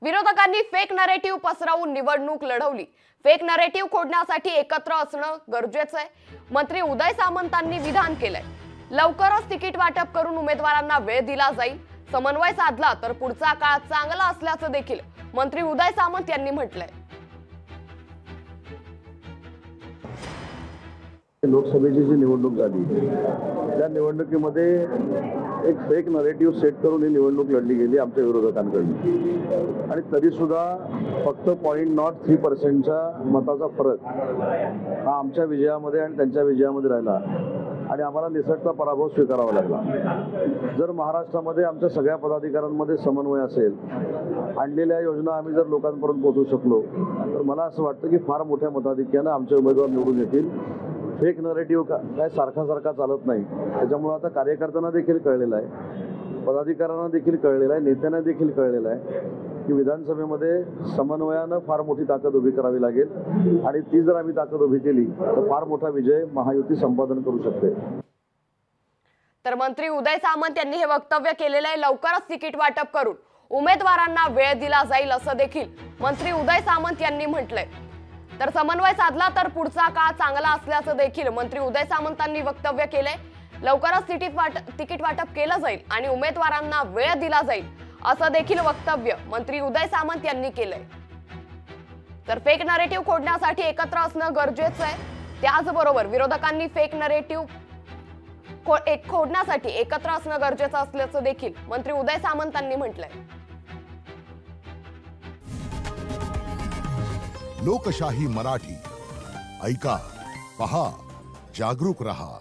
विरोधकांनी fake narrative पसरवून निवडणूक लढवली। फेक नरेटिव्ह खोडण्यासाठी एकत्र असणं गरजेचं आहे। मंत्री उदय सामंतांनी विधान केलंय। लवकरच तिकीट वाटप करून उमेदवारांना वेळ दिला जाईल। समन्वय साधला तर पुढचा काळ चांगला असल्याचं देखील मंत्री उदय सामंत यांनी म्हटलंय। लोकसभेची जी निवडणूक झाली त्या निवडणुकीमध्ये एक फेक नरेटिव्ह सेट करून ही निवडणूक लढली गेली आमच्या विरोधकांकडून आणि तरी सुद्धा फक्त 0.03% मताचा फरक हा आमच्या विजयामध्ये आणि त्यांच्या विजयामध्ये राहिला आणि आम्हाला निसटता पराभव स्वीकारावा लागला। जर महाराष्ट्रामध्ये आमच्या सगळ्या पदाधिकाऱ्यांमध्ये समन्वय असेल, आणलेल्या योजना आम्ही जर लोकांपर्यंत पोहोचवू शकलो तर मला असं वाटतं की फार मोठ्या मताधिक्यानं आमचे उमेदवार निवडून येतील। फेक नरेटिव्ह काय सारखा चालत नाही। त्याच्यामुळे आता कार्यकर्त्यांना देखील कळलेलं आहे, पदाधिकाऱ्यांना देखील कळलेलं आहे, नेत्यांना देखील कळलेलं आहे की विधानसभेमध्ये समन्वयानं फार मोठी ताकद उभी करावी लागेल आणि ती जर आम्ही ताकद उभी केली तर फार मोठा विजय महायुती संपादन करू शकते। तर मंत्री उदय सामंत यांनी हे वक्तव्य केलेलं आहे। लवकरच तिकीट वाटप करून उमेदवारांना वेळ दिला जाईल असं देखील मंत्री उदय सामंत यांनी म्हटलंय। तर समन्वय साधला तर पुढचा काळ चांगला असल्याचं देखील मंत्री उदय सामंतांनी वक्तव्य केलंय। लवकरच तिकीट वाटप केलं जाईल आणि उमेदवारांना वेळ दिला जाईल असं देखील वक्तव्य मंत्री उदय सामंत यांनी केलंय। तर फेक नरेटिव्ह खोडण्यासाठी एकत्र असणं गरजेचं आहे। त्याचबरोबर विरोधकांनी फेक नरेटिव्ह खोडण्यासाठी एकत्र असणं गरजेचं असल्याचं देखील मंत्री उदय सामंतांनी म्हटलंय। लोकशाही मराठी ऐका, पहा, जागरूक रहा।